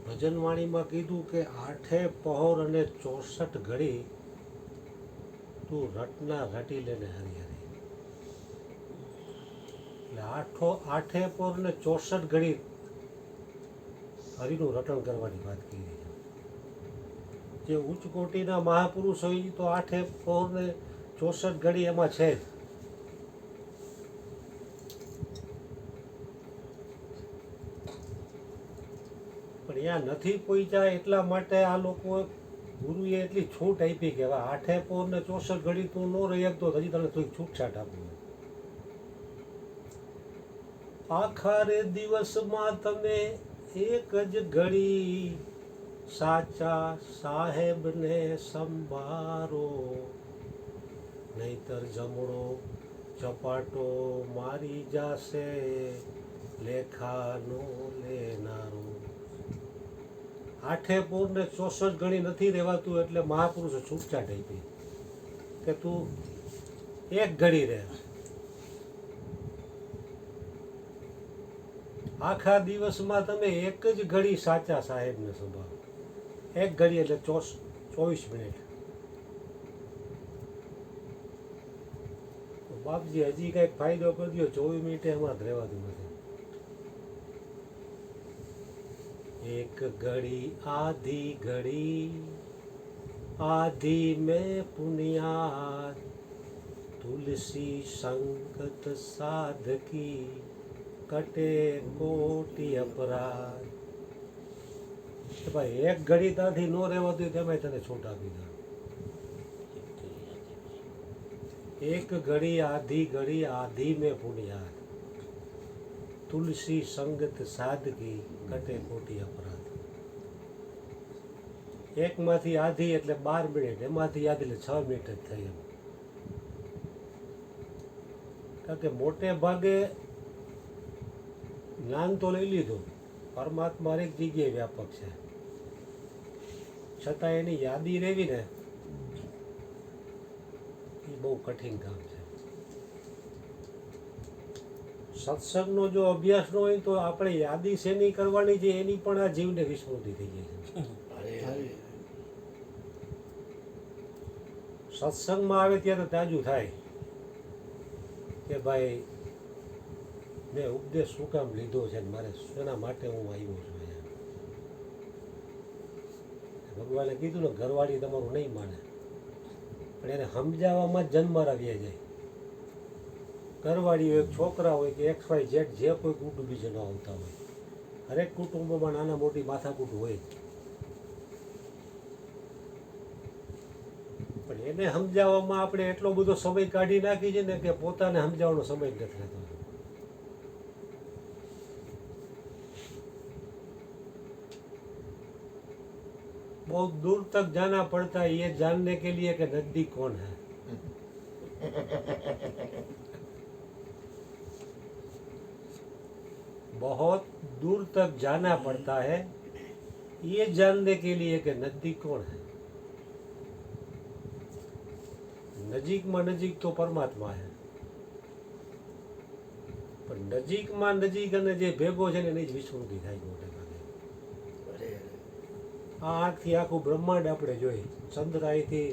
ભજનવાણીમાં કીધું કે 8 પહોર અને 64 ઘડી તું રટના રટી લેને હરી હરી. એટલે 8 પહોર ને 64 ઘડી હરિનું રટણ કરવાની વાત કરી છે. જે ઉચ્ચ કોટીના મહાપુરુષ હોય તો 8 પહોર ને 64 ઘડી એમાં છે જ. પણ ત્યાં નથી પહોંચ્યા એટલા માટે આ લોકો ગુરુએ એટલી છૂટ આપી કે હવે 8 પહોર ને 64 ઘડી તું ન રહી શકતો હજી તને થોડીક છૂટછાટ આપું. આખા રે દિવસમાં તમે એક જ ઘડી સાચા સાહેબને સંભારો, નહીતર જમણો ચપાટો મારી જાશે લેખાનો લેનારો. 8 પહોર ને 64 ઘડી નથી રહેવાતું એટલે મહાપુરુષો છૂટછાટ આપી કે તું એક ઘડી રહે. આખા દિવસમાં તમે એક જ ઘડી સાચા સાહેબને સંભાળો. એક ઘડી એટલે 24 મિનિટ. બાપજી હજી કંઈક ફાયદો કરી દો, 24 મિનિટે એમાં જ રહેવાતું નથી. એક ઘડી આધી મેં પુનિયાદ, તુલસી સંકટ સાધકી કટે કોટી અપરાધ. ભાઈ એક ઘડી ત્યાંથી ન રહેવાતું તેમાં તને છૂટ આપી દે. એક ઘડી આધી મેં પુનિયાદ, તુલસી સંગત સાદગી કટે કોટી અપરાધ. એકમાંથી આધી એટલે 12 મિનિટ, એમાંથી આધી એટલે 6 મિનિટ જ થઈ એમ. કારણ કે મોટે ભાગે જ્ઞાન તો લઈ લીધું, પરમાત્મા હરેક જગ્યાએ વ્યાપક છે, છતાં એની યાદી રહેવી ને એ બહુ કઠિન કામ છે. સત્સંગનો જો અભ્યાસ ન હોય તો આપણે યાદી શેની કરવાની છે એની પણ આ જીવને વિસ્મૃતિ થઈ જાય છે. સત્સંગમાં આવે ત્યારે તાજું થાય કે ભાઈ મેં ઉપદેશ શું કામ લીધો છે, મારે શેના માટે હું આવ્યો છું અહીંયા. ભગવાને કીધું ને ઘરવાળી તમારું નહીં માને, પણ એને સમજાવવામાં જ જન્મ આવી જાય. ઘરવાળી હોય, છોકરા હોય કે XYZ જે કોઈ કુટુંબીજનો આવતા હોય, હરેક કુટુંબમાં નાના મોટી માથાકૂટ હોય, પણ એને સમજાવવામાં આપણે એટલો બધો સમય કાઢી નાખી છે ને કે પોતાને સમજાવવાનો સમય જ નથી રહેતો. बहुत दूर तक जाना पड़ता है ये जानने के लिए कि नजदीक कौन है. बहुत दूर तक जाना पड़ता है ये जानने के लिए कि नजदीक कौन है. નજીકમાં નજીક તો પરમાત્મા છે, પણ નજીકમાં નજીક અને જે ભેગો છે ને એની જ વિસ્મૃતિ થાય મોટે ભાગે. આ આંખથી આખું બ્રહ્માંડ આપણે જોઈએ, ચંદ્ર અહીંથી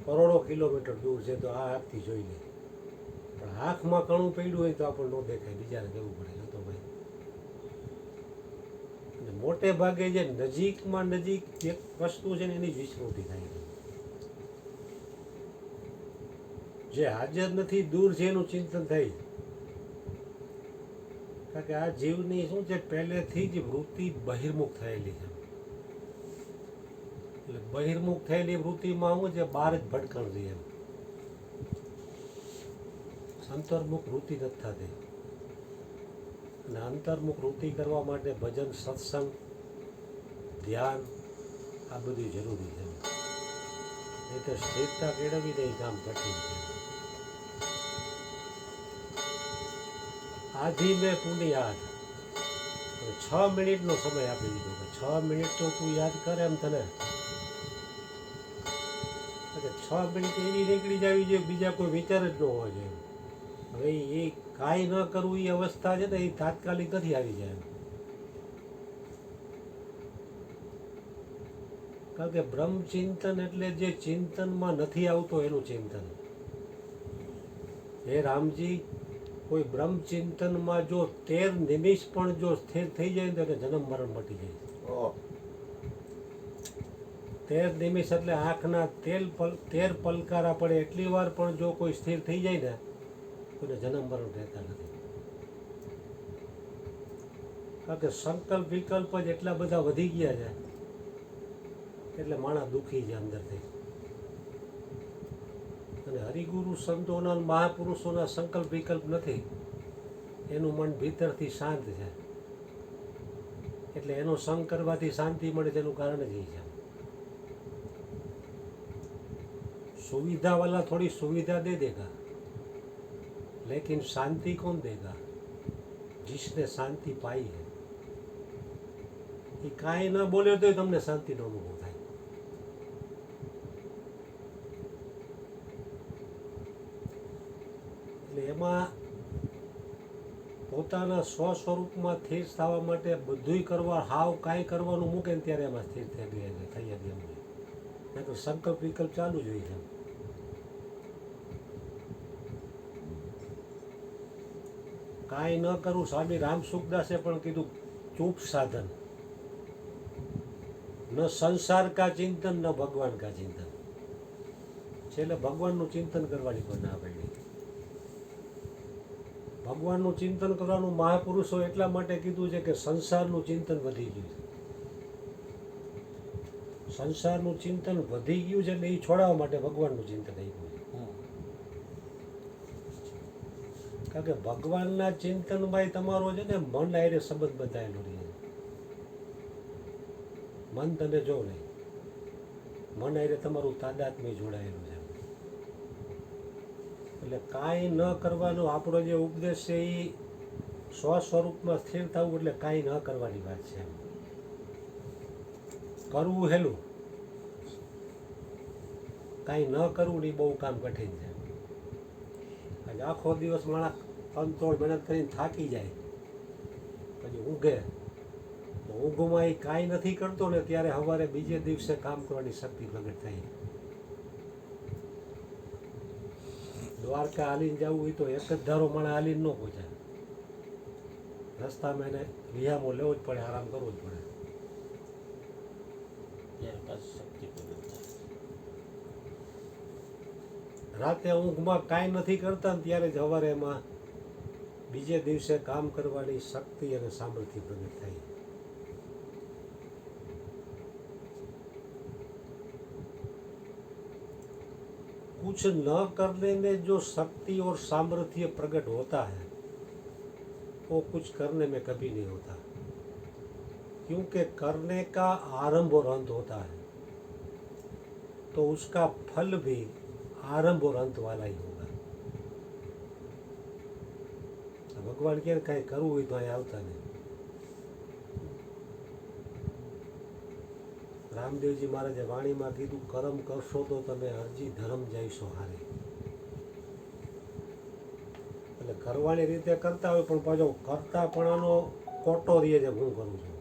કરોડો કિલોમીટર દૂર છે તો આ આંખથી જોઈ લે, પણ આંખમાં કણું પડ્યું હોય તો આપણને ન દેખાય, બીજાને કહેવું પડે તો ભાઈ. અને મોટે ભાગે જે નજીકમાં નજીક એક વસ્તુ છે ને એની જ વિસ્મૃતિ થાય છે. જે હાજર નથી દૂર છે એનું ચિંતન થાય. કારણ કે આ જીવની શું છે, પહેલેથી જ વૃત્તિ બહિર્મુખ થયેલી છે. એટલે બહિર્મુખ થયેલી વૃત્તિમાં શું છે, બહાર જ ભટકણ છે એમ. અંતર્મુખ વૃત્તિ નથી થતી. અને અંતર્મુખ વૃત્તિ કરવા માટે ભજન, સત્સંગ, ધ્યાન આ બધું જરૂરી છે. નહીં તો સ્થિરતા કેળવવી નહીં કામ કઠિન છે. આધી મેં પુની યાદ 6 મિનિટનો સમય આપી દીધો કે 6 મિનિટ તો તું યાદ કરે એમ તને. 6 મિનિટ એવી નીકળી જવી જોઈએ બીજા કોઈ વિચાર જ ન હોવા જોઈએ. હવે એ કાંઈ ન કરવું એ અવસ્થા છે ને એ તાત્કાલિક નથી આવી જાય. કારણ કે બ્રહ્મચિંતન એટલે જે ચિંતનમાં નથી આવતો એનું ચિંતન. હે રામજી, કોઈ બ્રહ્મચિંતનમાં જો 13 નિમિષ પણ જો સ્થિર થઈ જાય તો એને જન્મ મરણ મટી જાય. 13 નિમિષ એટલે આંખના 13 પલકારા પડે એટલી વાર પણ જો કોઈ સ્થિર થઈ જાય ને તો એને જન્મ મરણ રહેતા નથી. કારણ કે સંકલ્પ વિકલ્પ જ એટલા બધા વધી ગયા છે એટલે માણસ દુઃખી છે અંદરથી. અને હરિગુરુ સંતોના મહાપુરુષોના સંકલ્પ વિકલ્પ નથી, એનું મન ભીતરથી શાંત છે એટલે એનો સંગ કરવાથી શાંતિ મળે તેનું કારણ જ એ છે. सुविधा वाला थोड़ी सुविधा दे देगा, लेकिन शांति कौन देगा? जिसने शांति पाई है. એ કાંઈ ન બોલે તો તમને શાંતિનો અનુભવ થાય. એટલે એમાં પોતાના સ્વ સ્વરૂપમાં સ્થિર થવા માટે બધુંય કરવા, હાવ કાંઈ કરવાનું મૂકે ને ત્યારે એમાં સ્થિર થઈ ગયા થઈ ગયા એમ. નહીં તો સંકલ્પ વિકલ્પ ચાલુ જ હોય છે. કાંઈ ન કરવું, સ્વામી રામ સુખદાસે પણ કીધું ચૂપ સાધન. ન સંસાર કા ચિંતન ન ભગવાન કા ચિંતન. છેલ્લે ભગવાનનું ચિંતન કરવાની પણ ના પડી. ભગવાનનું ચિંતન કરવાનું મહાપુરુષો એટલા માટે કીધું છે કે સંસારનું ચિંતન વધી ગયું છે. સંસારનું ચિંતન વધી ગયું છે એટલે એ છોડાવવા માટે ભગવાનનું ચિંતન આવી ગયું છે. કારણ કે ભગવાનના ચિંતનમાં તમારો છે ને મન આયરે સંબંધ બંધાયેલો રહે. મન તમે જો નહીં, મન આયરે તમારું તાદાત્મ્ય જોડાયેલું છે. એટલે કાંઈ ન કરવાનો આપણો જે ઉપદેશ છે એ સ્વ સ્વરૂપમાં સ્થિર થવું એટલે કાંઈ ન કરવાની વાત છે. કરવું હેલું, કાંઈ ન કરવું એ બહુ કામ કઠિન છે. આજે આખો દિવસ માણસ તનતોડ મહેનત કરીને થાકી જાય, પછી ઊંઘે તો ઊંઘમાં એ કાંઈ નથી કરતો ને ત્યારે સવારે બીજે દિવસે કામ કરવાની શક્તિ પ્રગટ થાય. દ્વારકા હાલીને જવું હોય તો એક જ ધારો માણસ હાલીને ન પહોંચે. રસ્તામાં એને વિહામો લેવો જ પડે, આરામ કરવો જ પડે. રાતે ઊંઘમાં કાંઈ નથી કરતા ને ત્યારે જ સવારે એમાં બીજે દિવસે કામ કરવાની શક્તિ અને સામર્થ્ય પ્રગટ થાય. कुछ न करने में जो शक्ति और सामर्थ्य प्रकट होता है वो कुछ करने में कभी नहीं होता, क्योंकि करने का आरंभ और अंत होता है तो उसका फल भी आरंभ और अंत वाला ही होगा. भगवान के कहीं करવું હોય તો અહીં આવતા નહીં. રામદેવજી મહારાજે વાણીમાં કીધું કર્મ કરશો તો તમે અરજી ધર્મ જઈશો હારે. એટલે કરવાની રીતે કરતા હોય પણ પાછો કરતાપણાનો કોટો રહે છે હું કરું છું.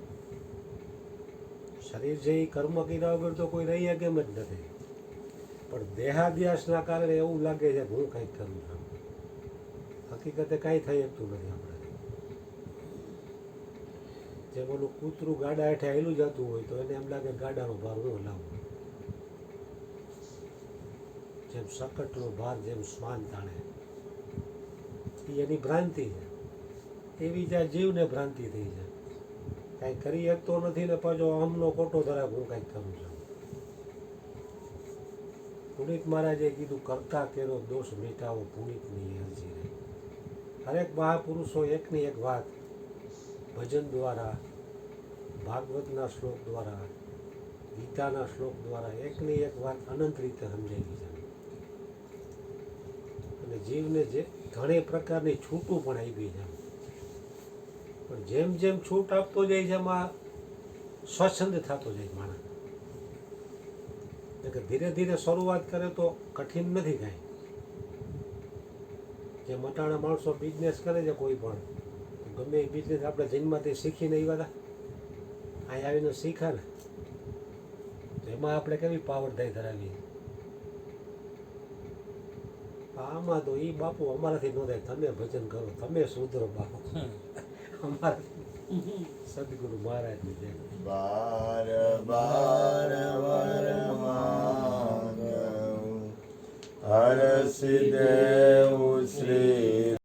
શરીર છે એ કર્મ કર્યા વગર તો કોઈ રહી કેમ જ નથી, પણ દેહાદ્યાસના કારણે એવું લાગે છે હું કંઈક કરું છું. હકીકતે કાંઈ થઈ શકતું નથી આપણે. જેમ ઓલું કૂતરું ગાડા હેઠે હેલું જતું હોય તો એને એમ લાગે ગાડાનો ભાર હું હલાવું. જેમ સકટનો ભાર જેમ શ્વાન તાણે, એ એની ભ્રાંતિ છે. એવી જ્યાં જીવને ભ્રાંતિ થઈ છે, કાંઈ કરી શકતો નથી ને પાછો અહમનો કોટો ધરાવ હું કાંઈક કરું છું. પુનિત મહારાજે કીધું કરતા કેરો દોષ મિટાવો પુનિતની અરજી રહી. હરેક મહાપુરુષો એકની એક વાત ભજન દ્વારા, ભાગવતના શ્લોક દ્વારા, ગીતાના શ્લોક દ્વારા એકની એક વાત અનંત રીતે સમજાવી છે. અને જીવને જે ઘણી પ્રકારની છૂટું પણ આપી છે. પણ જેમ જેમ છૂટ આપતો જાય છે એમાં સ્વચ્છંદ થતો જાય માણસ. કે ધીરે ધીરે શરૂઆત કરે તો કઠિન નથી કાંઈ. જે મટાણા માણસો બિઝનેસ કરે છે કોઈ પણ, ગમે એ બિઝનેસ આપણે જન્મથી શીખીને આવ્યા હતા, અહીં આવીને શીખ્યા ને. એમાં આપણે કેવી પાવરદાય ધરાવીએ. આમાં તો એ બાપુ અમારાથી ન થાય, તમે ભજન કરો, તમે સુધરો બાપુ. અમારાથી સદગુરુ મહારાજની જય. બાર બાર વર માંગું હરસિ દે